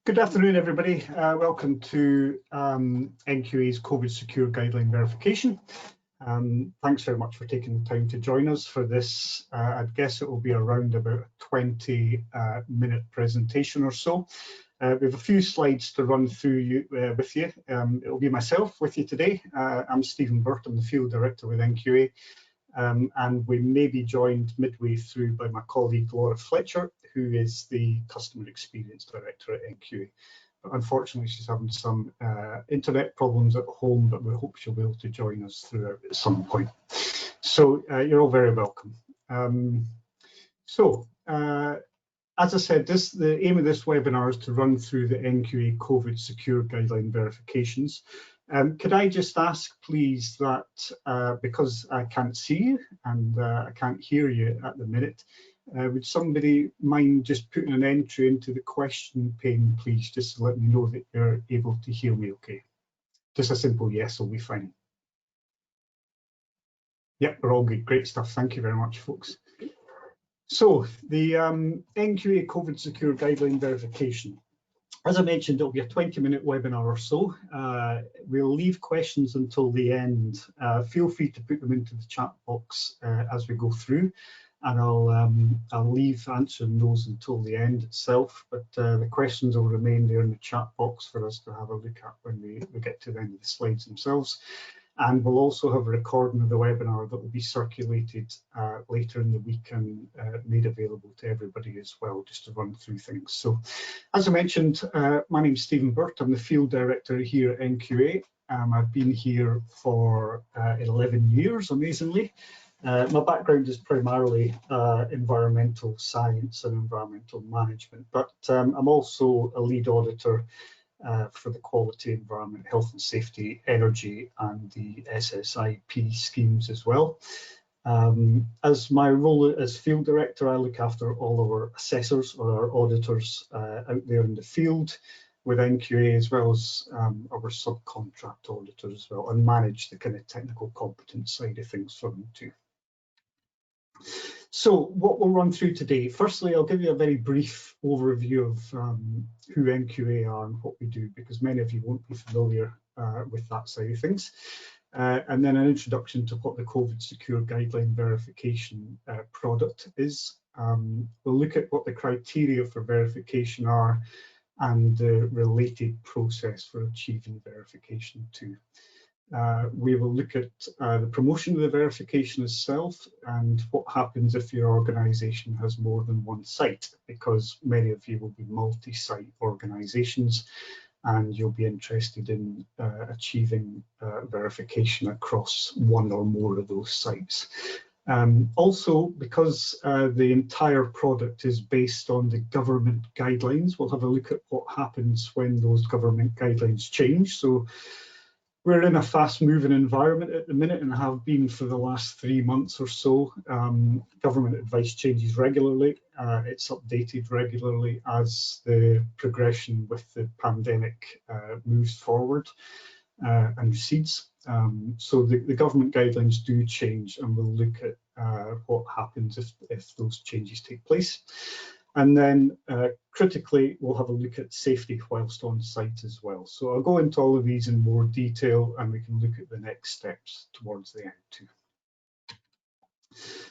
Good afternoon, everybody. Welcome to NQA's COVID Secure Guideline Verification. Thanks very much for taking the time to join us for this. I'd guess it will be around about a 20-minute presentation or so. We have a few slides to run through with you. It will be myself with you today. I'm Stephen Burt, I'm the Field Director with NQA. And we may be joined midway through by my colleague Laura Fletcher, who is the Customer Experience Director at NQA. But unfortunately, she's having some internet problems at home, but we hope she'll be able to join us throughout at some point. So you're all very welcome. As I said, the aim of this webinar is to run through the NQA COVID Secure Guideline Verifications. Could I just ask, please, that because I can't see you and I can't hear you at the minute, would somebody mind just putting an entry into the question pane, please, just to let me know that you're able to hear me okay? Just a simple yes will be fine. Yep, we're all good. Great stuff. Thank you very much, folks. So the NQA COVID Secure Guideline Verification. As I mentioned, it'll be a 20-minute webinar or so. We'll leave questions until the end. Feel free to put them into the chat box as we go through, and I'll leave answering those until the end itself. But the questions will remain there in the chat box for us to have a look at when we get to the end of the slides themselves. And we'll also have a recording of the webinar that will be circulated later in the week and made available to everybody as well, just to run through things. So, as I mentioned, my name's Stephen Burt. I'm the Field Director here at NQA. I've been here for 11 years, amazingly. My background is primarily environmental science and environmental management, but I'm also a lead auditor for the quality, environment, health and safety, energy and the SSIP schemes as well. As my role as field director, I look after all our assessors or our auditors out there in the field with NQA, as well as our subcontract auditors as well, and manage the kind of technical competence side of things for them too. So what we'll run through today, firstly, I'll give you a very brief overview of who NQA are and what we do, because many of you won't be familiar with that side of things. And then an introduction to what the COVID Secure Guideline Verification product is. We'll look at what the criteria for verification are and the related process for achieving verification too. We will look at the promotion of the verification itself and what happens if your organisation has more than one site, because many of you will be multi-site organisations and you'll be interested in achieving verification across one or more of those sites. Also, because the entire product is based on the government guidelines, we'll have a look at what happens when those government guidelines change. So we're in a fast-moving environment at the minute and have been for the last 3 months or so. Government advice changes regularly. It's updated regularly as the progression with the pandemic moves forward and recedes. So the government guidelines do change, and we'll look at what happens if those changes take place. And then critically, we'll have a look at safety whilst on site as well. So I'll go into all of these in more detail and we can look at the next steps towards the end too.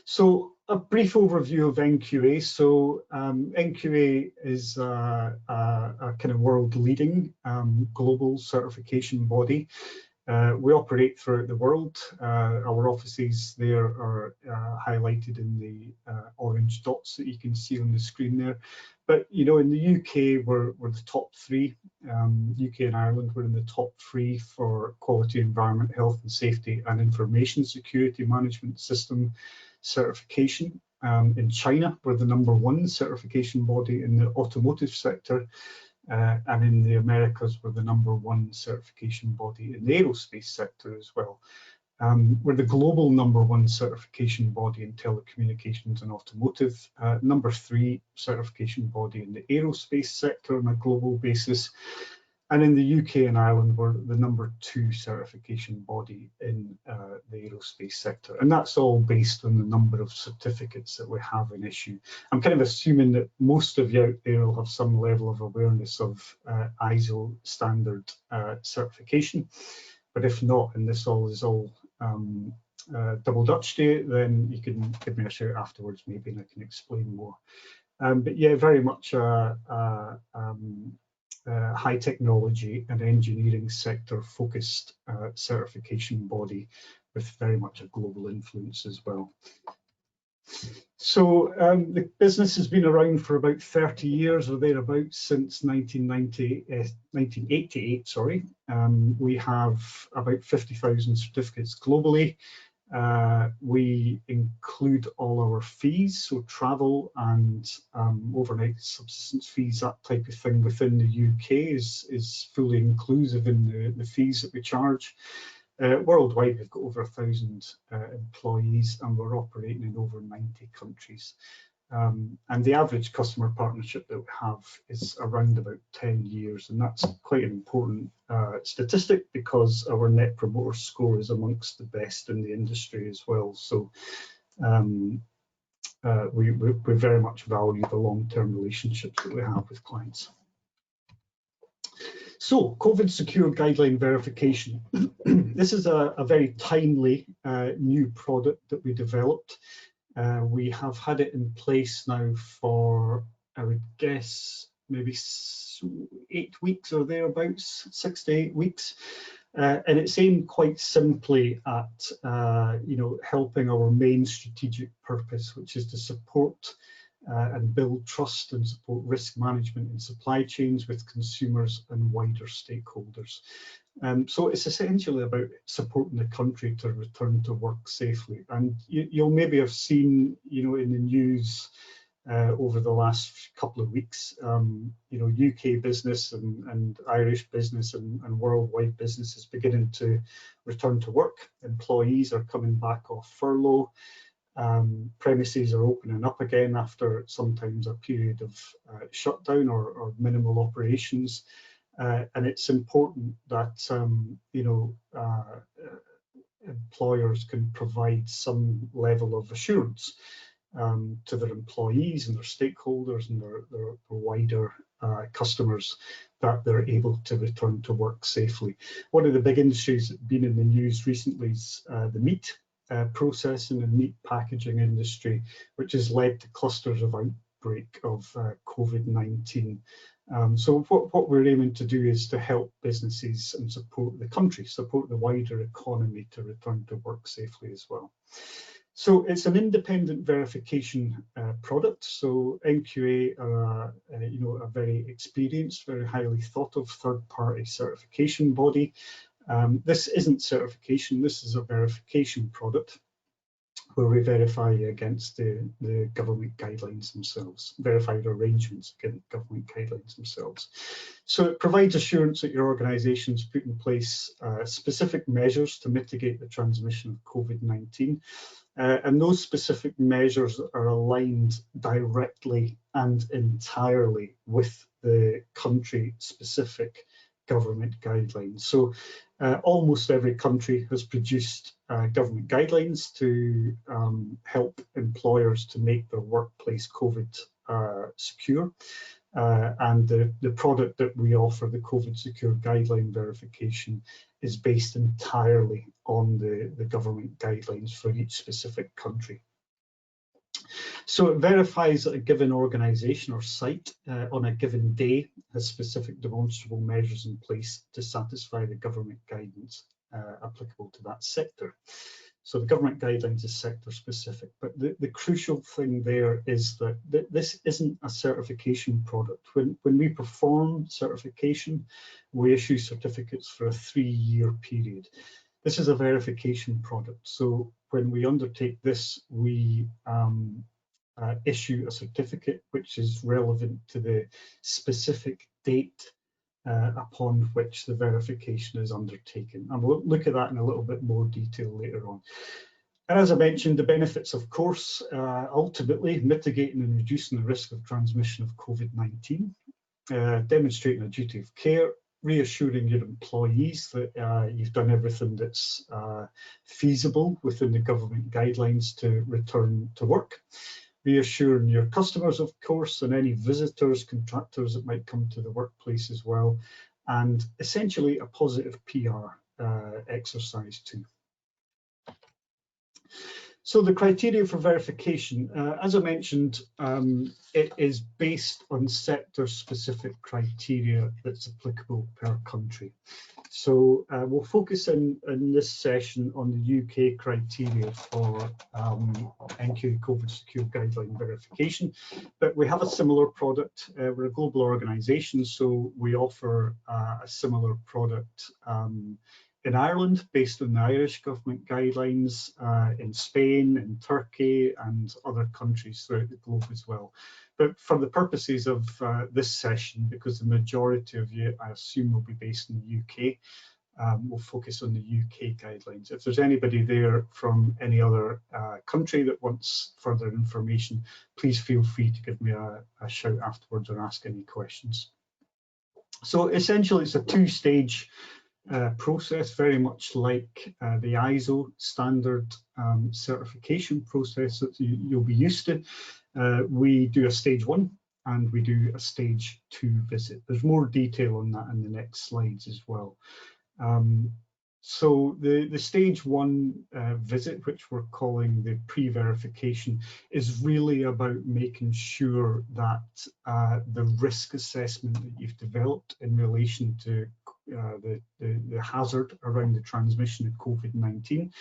So a brief overview of NQA. So NQA is a kind of world-leading global certification body. We operate throughout the world. Our offices there are highlighted in the orange dots that you can see on the screen there. But you know, in the UK, we're the top 3. UK and Ireland, we're in the top 3 for quality, environment, health and safety, and information security management system certification. In China, we're the #1 certification body in the automotive sector. And in the Americas, we're the #1 certification body in the aerospace sector as well. We're the global #1 certification body in telecommunications and automotive, #3 certification body in the aerospace sector on a global basis. And in the UK and Ireland, we're the #2 certification body in the aerospace sector. And that's all based on the number of certificates that we have in issue. I'm kind of assuming that most of you out there will have some level of awareness of ISO standard certification. But if not, and this all is all double Dutch to you, then you can give me a shout afterwards maybe and I can explain more. But yeah, very much high technology and engineering sector focused certification body with very much a global influence as well. So the business has been around for about 30 years or thereabouts, since 1988, sorry. We have about 50,000 certificates globally. We include all our fees, so travel and overnight subsistence fees, that type of thing within the UK is fully inclusive in the fees that we charge. Worldwide, we've got over 1,000 employees and we're operating in over 90 countries. And the average customer partnership that we have is around about 10 years, and that's quite an important statistic because our net promoter score is amongst the best in the industry as well. So we very much value the long-term relationships that we have with clients. So, COVID secure guideline verification. This is a very timely new product that we developed. We have had it in place now for, I would guess, maybe 8 weeks or thereabouts, 6 to 8 weeks. And it's aimed quite simply at helping our main strategic purpose, which is to support and build trust and support risk management in supply chains with consumers and wider stakeholders. So it's essentially about supporting the country to return to work safely. And you'll maybe have seen, in the news over the last couple of weeks, UK business and Irish business and worldwide business is beginning to return to work. Employees are coming back off furlough. Premises are opening up again after sometimes a period of shutdown or minimal operations. And it's important that employers can provide some level of assurance to their employees and their stakeholders and their wider customers that they're able to return to work safely. One of the big industries that's been in the news recently is the meat processing and meat packaging industry, which has led to clusters of outbreak of COVID-19. So what we're aiming to do is to help businesses and support the country, support the wider economy to return to work safely as well. So it's an independent verification product. So NQA are a very experienced, very highly thought of third-party certification body. This isn't certification, this is a verification product where we verify against the government guidelines themselves, verified arrangements against government guidelines themselves. So it provides assurance that your organisation's put in place specific measures to mitigate the transmission of COVID-19. And those specific measures are aligned directly and entirely with the country-specific government guidelines. So almost every country has produced government guidelines to help employers to make their workplace COVID secure. And the product that we offer, the COVID secure guideline verification, is based entirely on the government guidelines for each specific country. So it verifies that a given organisation or site on a given day has specific demonstrable measures in place to satisfy the government guidance applicable to that sector. So the government guidelines is sector specific, but the crucial thing there is that this isn't a certification product. When we perform certification, we issue certificates for a 3-year period. This is a verification product. So when we undertake this, we issue a certificate which is relevant to the specific date upon which the verification is undertaken. And we'll look at that in a little bit more detail later on. And as I mentioned, the benefits, of course, ultimately mitigating and reducing the risk of transmission of COVID-19, demonstrating a duty of care, reassuring your employees that you've done everything that's feasible within the government guidelines to return to work. Reassuring your customers, of course, and any visitors, contractors that might come to the workplace as well, and essentially a positive PR exercise too. So the criteria for verification, as I mentioned, it is based on sector-specific criteria that's applicable per country. So we'll focus in this session on the UK criteria for NQA COVID Secure Guideline verification, but we have a similar product. We're a global organisation, so we offer a similar product in Ireland, based on the Irish government guidelines, in Spain, in Turkey, and other countries throughout the globe as well. But for the purposes of this session, because the majority of you, I assume, will be based in the UK, we'll focus on the UK guidelines. If there's anybody there from any other country that wants further information, please feel free to give me a shout afterwards or ask any questions. So essentially, it's a two-stage process, very much like the ISO standard certification process that you'll be used to. We do a stage 1 and we do a stage 2 visit. There's more detail on that in the next slides as well. So the stage 1 visit, which we're calling the pre-verification, is really about making sure that the risk assessment that you've developed in relation to the hazard around the transmission of COVID-19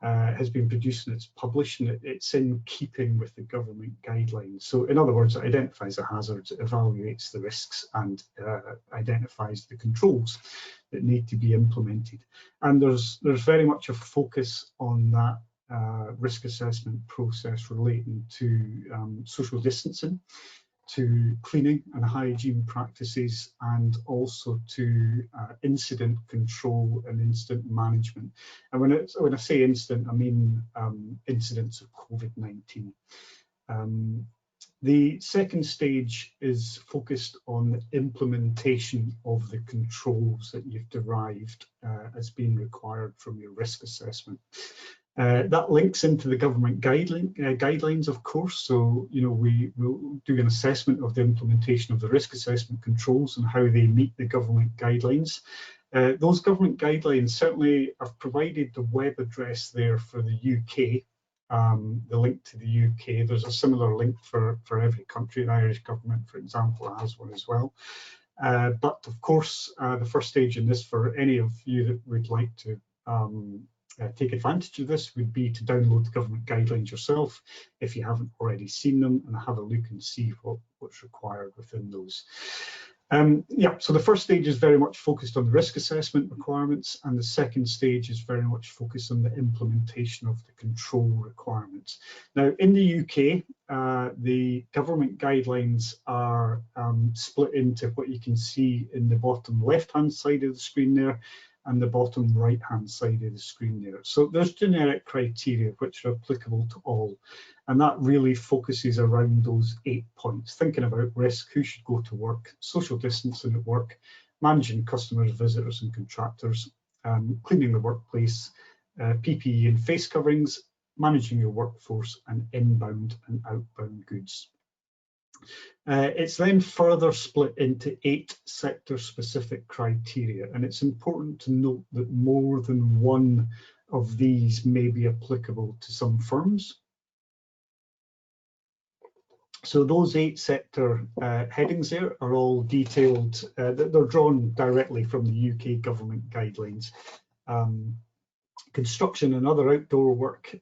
has been produced and it's published, and it's in keeping with the government guidelines. So in other words, it identifies the hazards, it evaluates the risks, and identifies the controls that need to be implemented. And there's very much a focus on that risk assessment process relating to social distancing, to cleaning and hygiene practices, and also to incident control and incident management. And when I say incident, I mean incidents of COVID-19. The second stage is focused on the implementation of the controls that you've derived as being required from your risk assessment. That links into the government guidelines, of course. So, you know, we will do an assessment of the implementation of the risk assessment controls and how they meet the government guidelines. Those government guidelines, certainly I've provided the web address there for the UK, the link to the UK. There's a similar link for every country. The Irish government, for example, has one as well. But of course, the first stage in this for any of you that would like to take advantage of this would be to download the government guidelines yourself if you haven't already seen them, and have a look and see what's required within those. Yeah, so the first stage is very much focused on the risk assessment requirements, and the second stage is very much focused on the implementation of the control requirements. Now, in the UK, the government guidelines are split into what you can see in the bottom left-hand side of the screen there, and the bottom right-hand side of the screen there. So there's generic criteria which are applicable to all, and that really focuses around those 8 points: thinking about risk, who should go to work, social distancing at work, managing customers, visitors and contractors, cleaning the workplace, PPE and face coverings, managing your workforce, and inbound and outbound goods. It's then further split into 8 sector-specific criteria, and it's important to note that more than one of these may be applicable to some firms. So those 8 sector headings there are all detailed, they're drawn directly from the UK government guidelines. Construction and other outdoor work,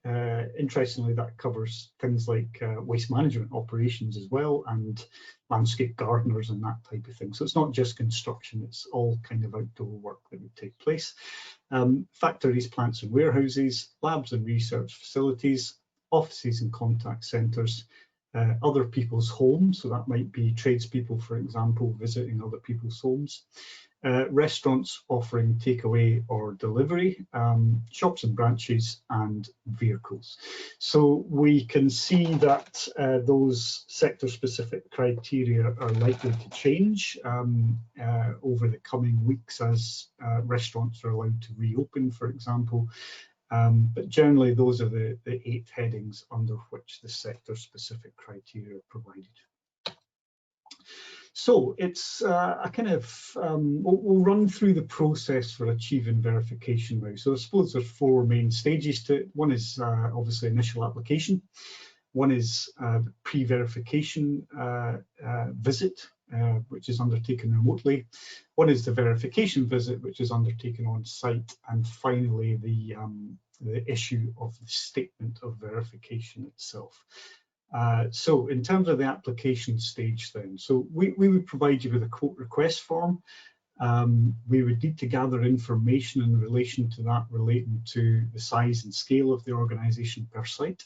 interestingly, that covers things like waste management operations as well, and landscape gardeners and that type of thing. So it's not just construction, it's all kind of outdoor work that would take place. Factories, plants and warehouses, labs and research facilities, offices and contact centres, other people's homes, so that might be tradespeople, for example, visiting other people's homes. restaurants offering takeaway or delivery, shops and branches, and vehicles. So we can see that those sector-specific criteria are likely to change over the coming weeks as restaurants are allowed to reopen, for example. But generally, those are the 8 headings under which the sector-specific criteria are provided. So it's a kind of, we'll run through the process for achieving verification now. So I suppose there's 4 main stages to it. One is obviously initial application. One is the pre-verification visit, which is undertaken remotely. One is the verification visit, which is undertaken on site. And finally, the issue of the statement of verification itself. So in terms of the application stage then, so we would provide you with a quote request form. We would need to gather information in relation to that relating to the size and scale of the organisation per site,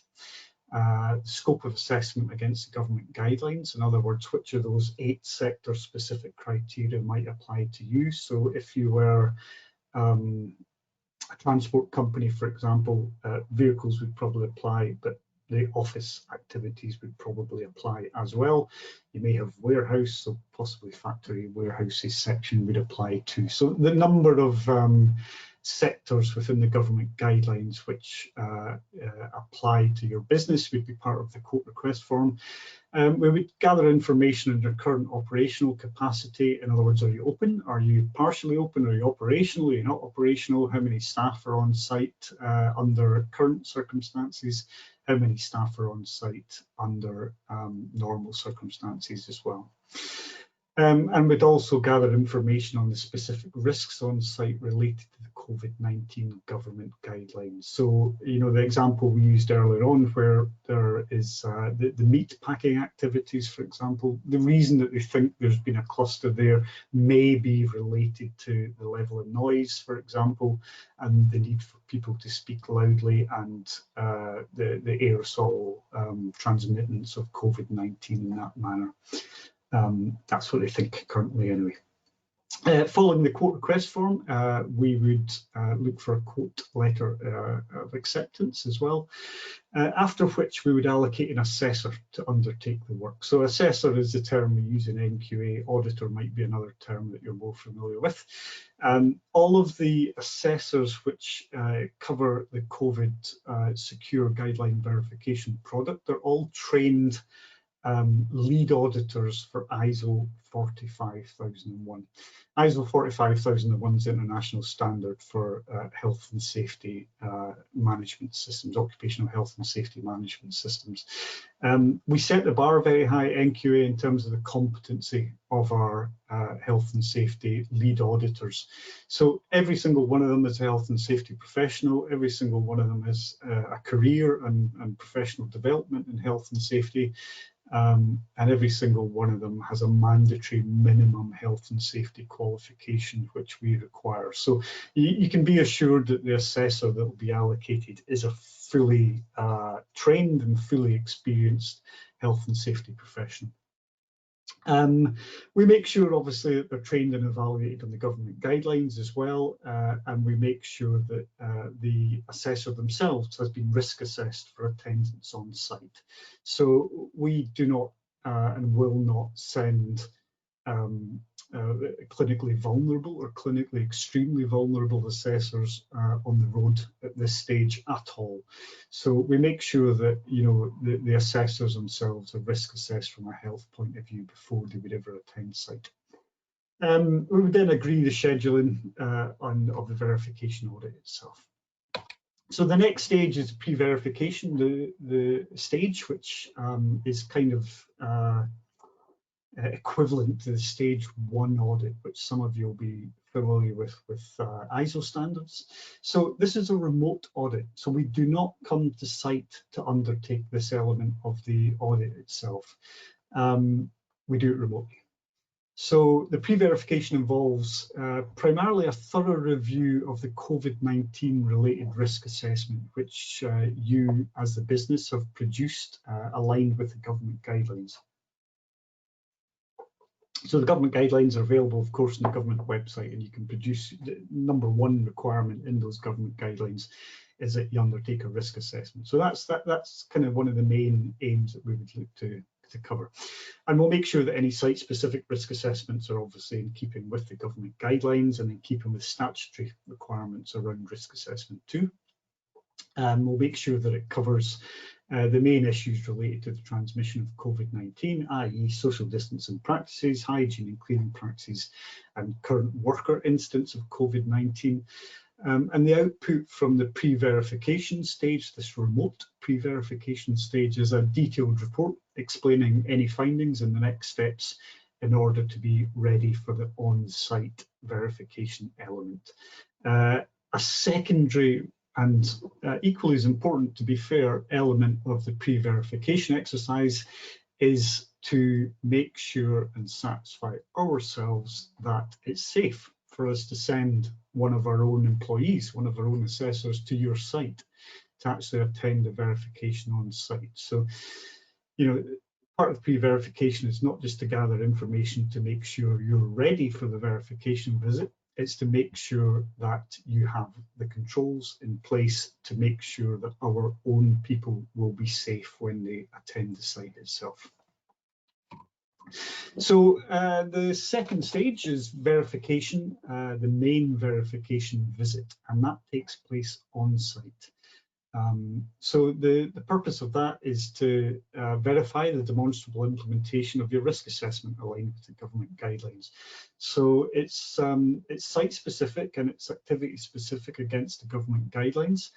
the scope of assessment against the government guidelines, in other words, which of those 8 sector specific criteria might apply to you. So if you were a transport company, for example, vehicles would probably apply, but the office activities would probably apply as well. You may have warehouse, so possibly factory warehouses section would apply too. So the number of sectors within the government guidelines which apply to your business would be part of the quote request form. We would gather information on your current operational capacity. In other words, are you open? Are you partially open? Are you operational? Are you not operational? How many staff are on site under current circumstances? How many staff are on site under normal circumstances as well? And we'd also gather information on the specific risks on site related to the COVID-19 government guidelines. So, you know, the example we used earlier on where there is the meat packing activities, for example, the reason that they think there's been a cluster there may be related to the level of noise, for example, and the need for people to speak loudly and the aerosol transmittance of COVID-19 in that manner. That's what they think currently anyway. Following the quote request form, we would look for a quote letter of acceptance as well, after which we would allocate an assessor to undertake the work. So assessor is the term we use in NQA, auditor might be another term that you're more familiar with. All of the assessors which cover the COVID secure guideline verification product, they're all trained lead auditors for ISO 45001. ISO 45001 is the international standard for health and safety management systems, occupational health and safety management systems. We set the bar very high, NQA, in terms of the competency of our health and safety lead auditors. So every single one of them is a health and safety professional, every single one of them has a career and professional development in health and safety. And every single one of them has a mandatory minimum health and safety qualification which we require. So you can be assured that the assessor that will be allocated is a fully trained and fully experienced health and safety professional. We make sure obviously that they're trained and evaluated on the government guidelines as well, and we make sure that the assessor themselves has been risk assessed for attendance on site. So we do not and will not send clinically vulnerable or clinically extremely vulnerable assessors on the road at this stage at all. So we make sure that, you know, the assessors themselves are risk assessed from a health point of view before they would ever attend site. We would then agree the scheduling of the verification audit itself. So the next stage is pre-verification, the stage which is kind of equivalent to the stage 1 audit, which some of you will be familiar with ISO standards. So this is a remote audit. So we do not come to site to undertake this element of the audit itself. We do it remotely. So the pre-verification involves primarily a thorough review of the COVID-19 related risk assessment, which you as the business have produced aligned with the government guidelines. So the government guidelines are available, of course, on the government website, and you can produce the number one requirement in those government guidelines is that you undertake a risk assessment. So that's kind of one of the main aims that we would look to cover. And we'll make sure that any site-specific risk assessments are obviously in keeping with the government guidelines and in keeping with statutory requirements around risk assessment too. We'll make sure that it covers the main issues related to the transmission of COVID-19, i.e. social distancing practices, hygiene and cleaning practices, and current worker instance of COVID-19. And the output from the pre-verification stage, this remote pre-verification stage, is a detailed report explaining any findings and the next steps in order to be ready for the on-site verification element. A secondary and equally as important, to be fair, element of the pre-verification exercise is to make sure and satisfy ourselves that it's safe for us to send one of our own employees, one of our own assessors to your site to actually attend the verification on site. So, you know, part of pre-verification is not just to gather information to make sure you're ready for the verification visit, it's to make sure that you have the controls in place to make sure that our own people will be safe when they attend the site itself. So the second stage is verification, the main verification visit, and that takes place on site. So the purpose of that is to verify the demonstrable implementation of your risk assessment aligned with the government guidelines. So it's site specific and it's activity specific against the government guidelines.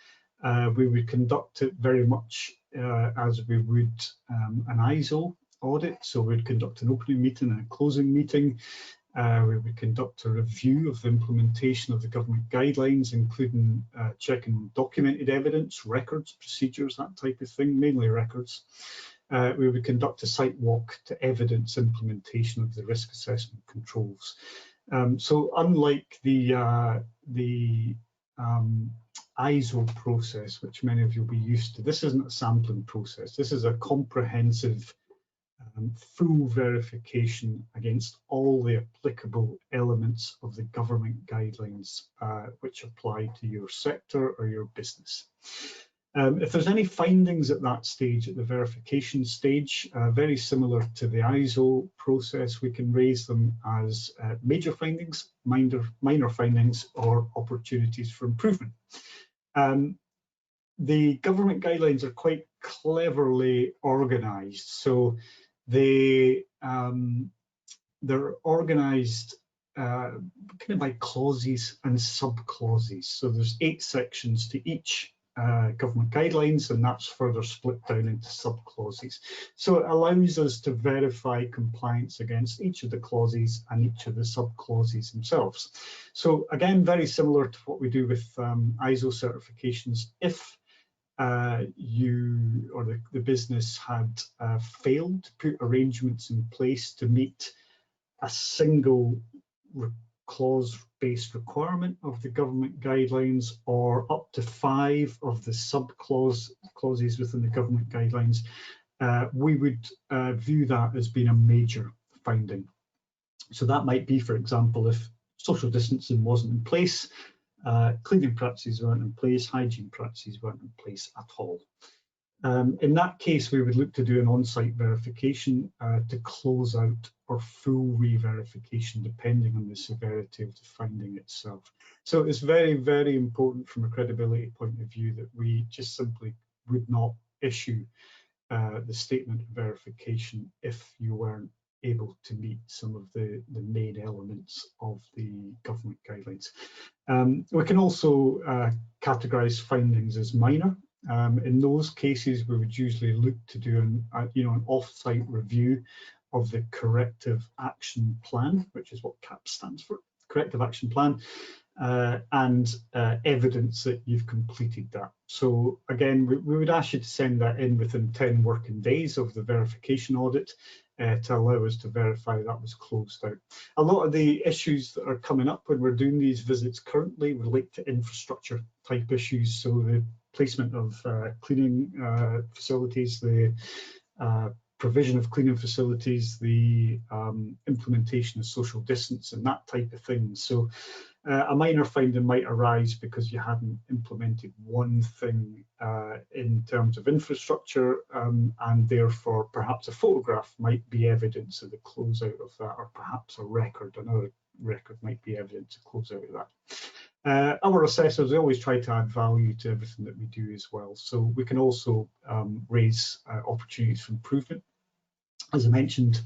We would conduct it very much as we would an ISO audit. So we'd conduct an opening meeting and a closing meeting. We would conduct a review of the implementation of the government guidelines, including checking documented evidence, records, procedures, that type of thing, mainly records. We would conduct a site walk to evidence implementation of the risk assessment controls. So unlike the ISO process, which many of you will be used to, this isn't a sampling process. This is a comprehensive full verification against all the applicable elements of the government guidelines which apply to your sector or your business. If there's any findings at that stage, at the verification stage, very similar to the ISO process, we can raise them as major findings, minor findings, or opportunities for improvement. The government guidelines are quite cleverly organized. So they're organized kind of by clauses and sub-clauses. So there's 8 sections to each government guidelines, and that's further split down into sub-clauses. So it allows us to verify compliance against each of the clauses and each of the sub-clauses themselves. So again, very similar to what we do with ISO certifications. If you or the business had failed to put arrangements in place to meet a single clause-based requirement of the government guidelines, or up to 5 of the sub-clauses within the government guidelines, we would view that as being a major finding. So that might be, for example, if social distancing wasn't in place, cleaning practices weren't in place, hygiene practices weren't in place at all. In that case, we would look to do an on-site verification to close out or full re-verification, depending on the severity of the finding itself. So it's very, very important from a credibility point of view that we just simply would not issue the statement of verification if you weren't able to meet some of the main elements of the government guidelines. We can also categorize findings as minor. In those cases, we would usually look to do an off-site review of the corrective action plan, which is what CAP stands for, corrective action plan, and evidence that you've completed that. So again, we would ask you to send that in within 10 working days of the verification audit to allow us to verify that was closed out. A lot of the issues that are coming up when we're doing these visits currently relate to infrastructure type issues. So the placement of cleaning facilities, the provision of cleaning facilities, the implementation of social distance and that type of thing. So a minor finding might arise because you hadn't implemented one thing in terms of infrastructure, and therefore perhaps a photograph might be evidence of the closeout of that, or perhaps another record might be evidence of closeout of that. Our assessors, they always try to add value to everything that we do as well. So we can also raise opportunities for improvement. As I mentioned,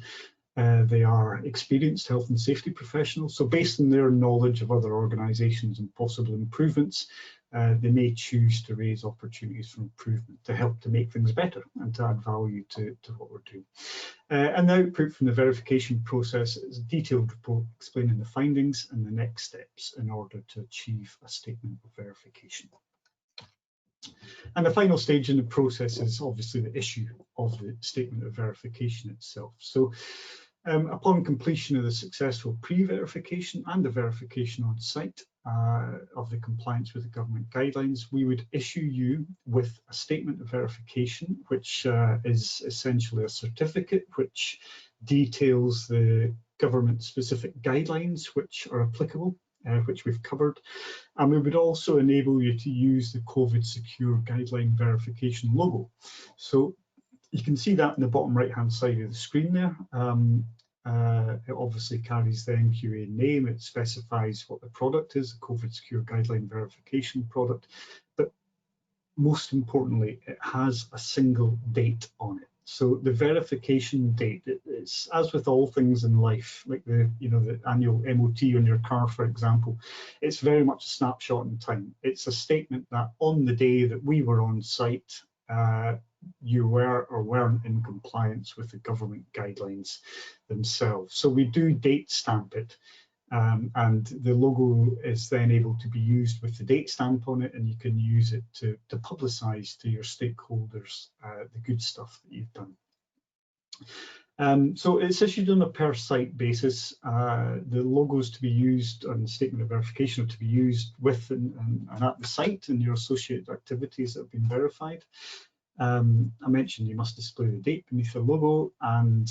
they are experienced health and safety professionals. So based on their knowledge of other organisations and possible improvements, they may choose to raise opportunities for improvement to help to make things better and to add value to what we're doing. And the output from the verification process is a detailed report explaining the findings and the next steps in order to achieve a statement of verification. And the final stage in the process is obviously the issue of the statement of verification itself. So upon completion of the successful pre-verification and the verification on site of the compliance with the government guidelines, we would issue you with a statement of verification, which is essentially a certificate which details the government specific guidelines which are applicable, which we've covered. And we would also enable you to use the COVID Secure Guideline Verification logo. So you can see that in the bottom right hand side of the screen there. It obviously carries the NQA name. It specifies what the product is, the COVID Secure Guideline Verification product. But most importantly, it has a single date on it. So the verification date, it's as with all things in life, like the annual MOT on your car, for example, it's very much a snapshot in time. It's a statement that on the day that we were on site, you were or weren't in compliance with the government guidelines themselves. So we do date stamp it, and the logo is then able to be used with the date stamp on it, and you can use it to publicise to your stakeholders the good stuff that you've done. So it's issued on a per site basis. The logos to be used on the statement of verification are to be used with and at the site and your associated activities that have been verified. I mentioned you must display the date beneath the logo, and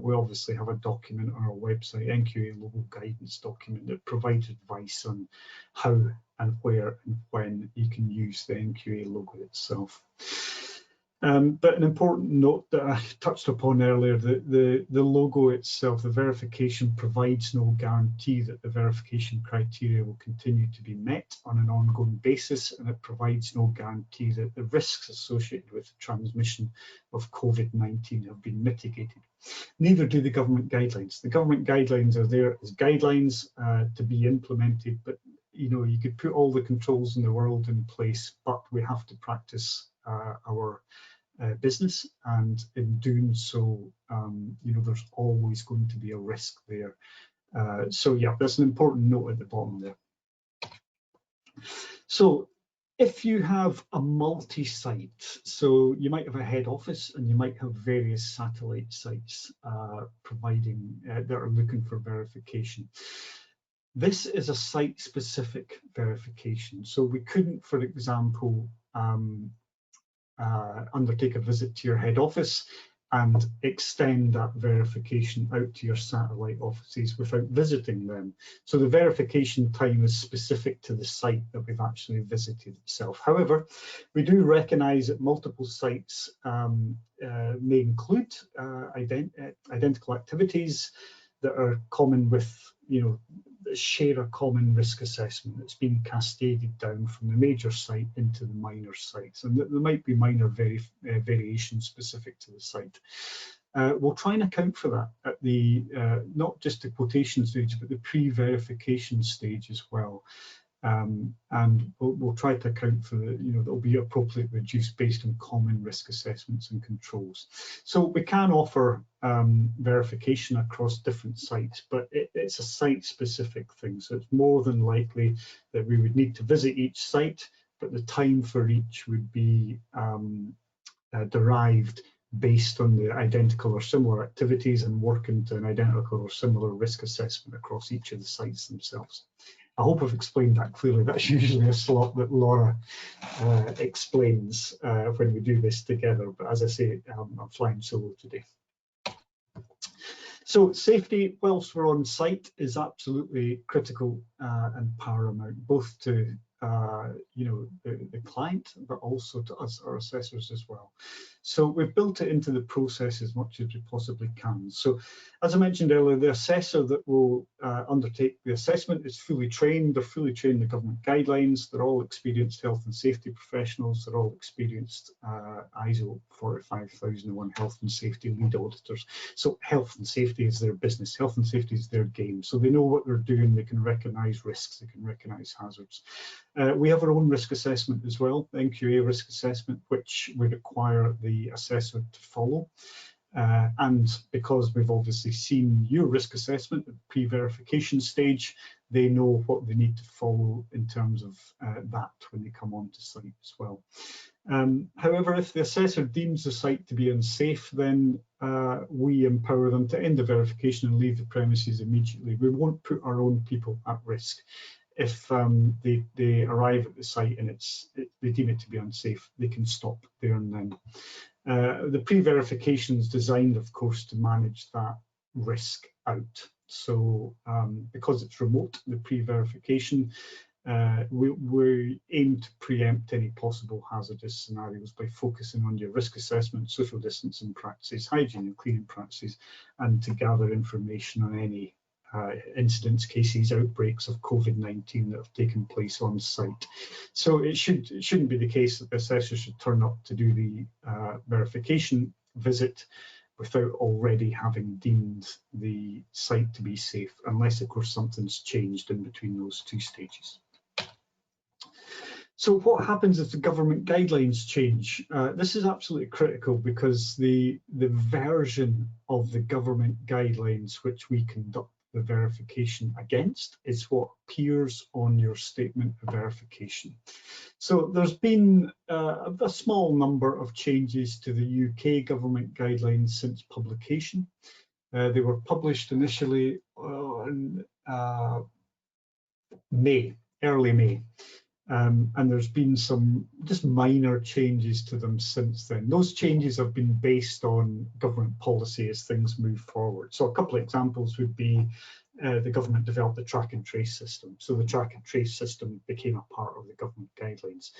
we obviously have a document on our website, NQA logo guidance document, that provides advice on how and where and when you can use the NQA logo itself. But an important note that I touched upon earlier, the logo itself, the verification, provides no guarantee that the verification criteria will continue to be met on an ongoing basis, and it provides no guarantee that the risks associated with the transmission of COVID-19 have been mitigated. Neither do the government guidelines. The government guidelines are there as guidelines to be implemented, but you could put all the controls in the world in place, but we have to practice our business, and in doing so, there's always going to be a risk there. So yeah, that's an important note at the bottom there. So if you have a multi-site, so you might have a head office and you might have various satellite sites providing that are looking for verification. This is a site-specific verification. So we couldn't, for example, undertake a visit to your head office and extend that verification out to your satellite offices without visiting them. So the verification time is specific to the site that we've actually visited itself. However, we do recognise that multiple sites may include identical activities that are common with, share a common risk assessment that's been cascaded down from the major site into the minor sites, and there might be minor variations specific to the site. We'll try and account for that at the not just the quotation stage, but the pre-verification stage as well. And we'll try to account for that'll be appropriately reduced based on common risk assessments and controls. So we can offer verification across different sites, but it's a site-specific thing. So it's more than likely that we would need to visit each site, but the time for each would be derived based on the identical or similar activities and working to an identical or similar risk assessment across each of the sites themselves. I hope I've explained that clearly. That's usually a slot that Laura explains when we do this together. But as I say, I'm flying solo today. So safety whilst we're on site is absolutely critical and paramount, both to the client, but also to us, our assessors as well. So we've built it into the process as much as we possibly can. So as I mentioned earlier, the assessor that will undertake the assessment is fully trained. They're fully trained in the government guidelines. They're all experienced health and safety professionals. They're all experienced ISO 45001 health and safety lead auditors. So health and safety is their business. Health and safety is their game. So they know what they're doing. They can recognise risks. They can recognise hazards. We have our own risk assessment as well, the NQA risk assessment, which we require the assessor to follow. And because we've obviously seen your risk assessment at the pre-verification stage, they know what they need to follow in terms of that when they come onto site as well. However, if the assessor deems the site to be unsafe, then we empower them to end the verification and leave the premises immediately. We won't put our own people at risk. If they arrive at the site and they deem it to be unsafe, they can stop there and then. The pre-verification is designed, of course, to manage that risk out. So because it's remote, the pre-verification, we aim to preempt any possible hazardous scenarios by focusing on your risk assessment, social distancing practices, hygiene and cleaning practices, and to gather information on any incidents, cases, outbreaks of COVID-19 that have taken place on site. So it shouldn't be the case that the assessor should turn up to do the verification visit without already having deemed the site to be safe, unless of course something's changed in between those two stages. So what happens if the government guidelines change? This is absolutely critical because the version of the government guidelines which we conduct the verification against is what appears on your statement of verification. So there's been a small number of changes to the UK government guidelines since publication. They were published initially in early May. And there's been some just minor changes to them since then. Those changes have been based on government policy as things move forward. So a couple of examples would be the government developed the track and trace system. So the track and trace system became a part of the government guidelines.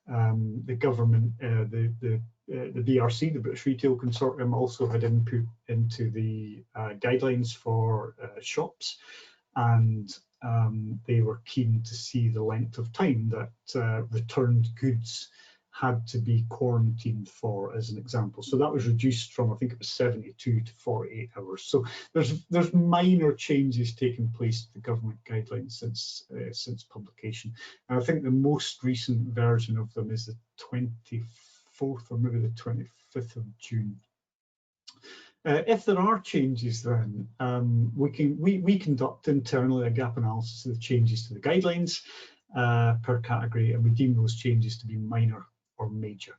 The government, the BRC, the British Retail Consortium, also had input into the guidelines for shops, and they were keen to see the length of time that returned goods had to be quarantined for, as an example. So that was reduced from, I think it was 72 to 48 hours. So there's minor changes taking place to the government guidelines since publication. And I think the most recent version of them is the 24th or maybe the 25th of June. If there are changes, then we conduct internally a gap analysis of the changes to the guidelines per category, and we deem those changes to be minor or major.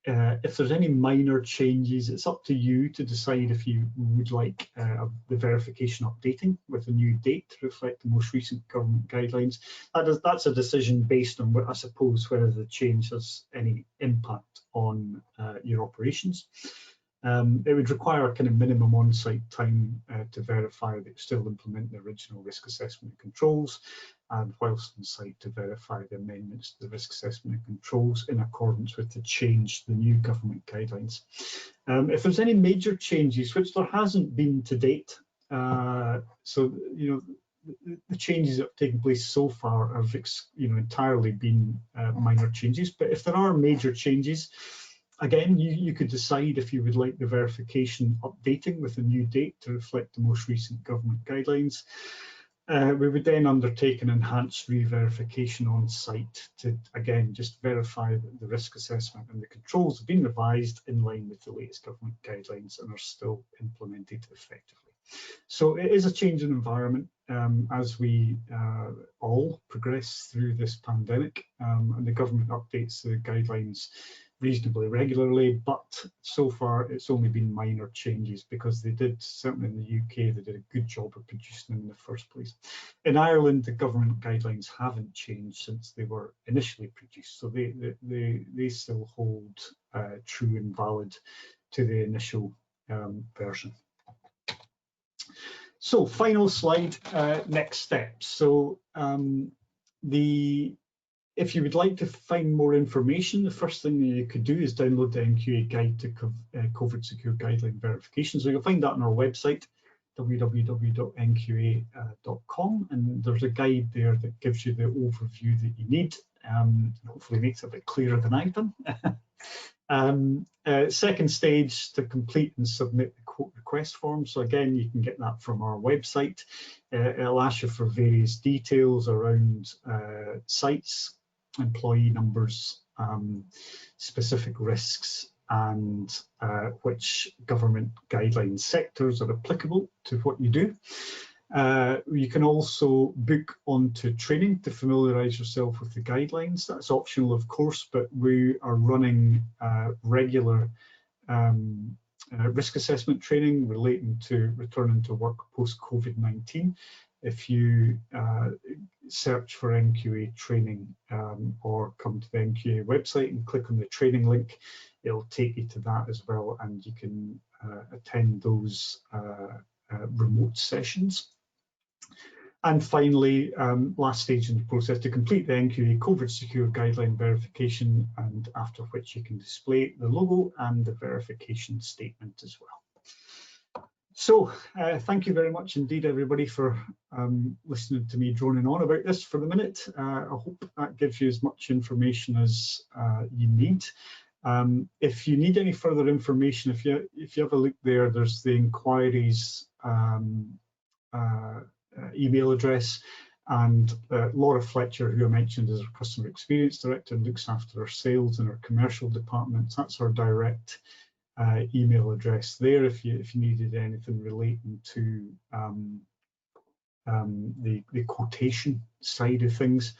If there's any minor changes, it's up to you to decide if you would like the verification updating with a new date to reflect the most recent government guidelines. That's a decision based on, I suppose, whether the change has any impact on your operations. It would require a kind of minimum on-site time to verify that you still implement the original risk assessment and controls, and whilst on site to verify the amendments to the risk assessment and controls in accordance with the new government guidelines. If there's any major changes, which there hasn't been to date, so the changes that have taken place so far have entirely been minor changes, but if there are major changes, again, you could decide if you would like the verification updating with a new date to reflect the most recent government guidelines. We would then undertake an enhanced re-verification on site to, again, just verify that the risk assessment and the controls have been revised in line with the latest government guidelines and are still implemented effectively. So it is a change in environment as we all progress through this pandemic, and the government updates the guidelines reasonably regularly, but so far it's only been minor changes because they did, certainly in the UK, they did a good job of producing them in the first place. In Ireland, the government guidelines haven't changed since they were initially produced, so they still hold true and valid to the initial version. So final slide, next steps. So if you would like to find more information, the first thing that you could do is download the NQA guide to COVID secure guideline verification. So you'll find that on our website, www.nqa.com, and there's a guide there that gives you the overview that you need. Hopefully makes it a bit clearer than I've done. Second stage, to complete and submit the quote request form. So again, you can get that from our website. It'll ask you for various details around sites, employee numbers, specific risks, and which government guideline sectors are applicable to what you do. You can also book onto training to familiarise yourself with the guidelines. That's optional, of course, but we are running regular risk assessment training relating to returning to work post-COVID-19. If you search for NQA training or come to the NQA website and click on the training link, it'll take you to that as well, and you can attend those remote sessions. And finally, last stage in the process, to complete the NQA COVID secure guideline verification, and after which you can display the logo and the verification statement as well. So thank you very much indeed, everybody, for listening to me droning on about this for the minute. I hope that gives you as much information as you need. If you need any further information, if you have a look there, there's the inquiries email address, and Laura Fletcher, who I mentioned is our Customer Experience Director, looks after our sales and our commercial departments. That's our direct email address there if you needed anything relating to the quotation side of things.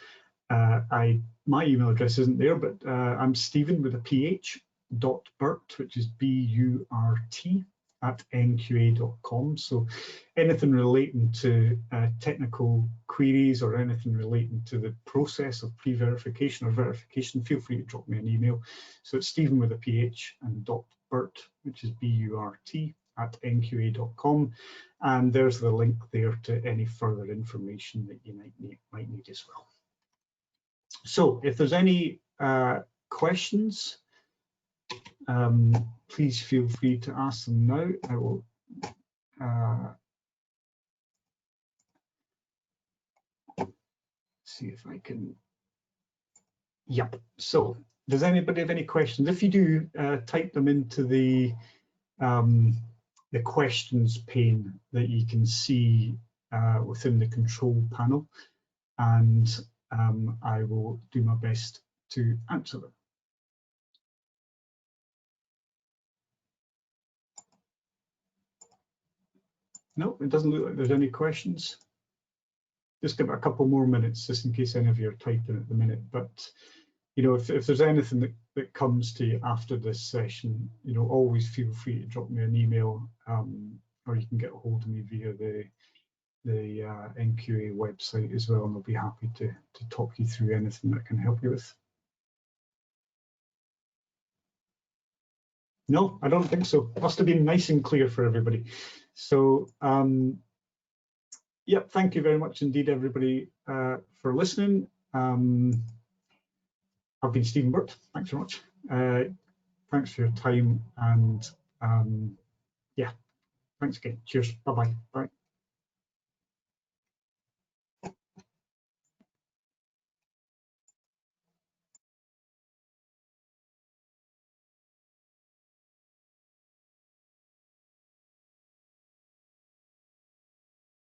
My email address isn't there, but I'm Stephen with a PH .Burt, which is B-U-R-T @nqa.com. So anything relating to technical queries or anything relating to the process of pre-verification or verification, feel free to drop me an email. So it's Stephen with a PH and .Burt, which is B-U-R-T @nqa.com, and there's the link there to any further information that you might need as well. So if there's any questions, please feel free to ask them now. I will see if I can. Yep. So does anybody have any questions? If you do, type them into the questions pane that you can see within the control panel, and I will do my best to answer them. No, it doesn't look like there's any questions. Just give it a couple more minutes, just in case any of you are typing at the minute. But you know, if there's anything that comes to you after this session, you know, always feel free to drop me an email, or you can get a hold of me via the NQA website as well, and I'll be happy to talk you through anything that I can help you with. No, I don't think so. Must have been nice and clear for everybody. So, yep, thank you very much indeed, everybody, for listening. I've been Stephen Burt. Thanks very much. Thanks for your time, and yeah, thanks again. Cheers. Bye-bye. Bye.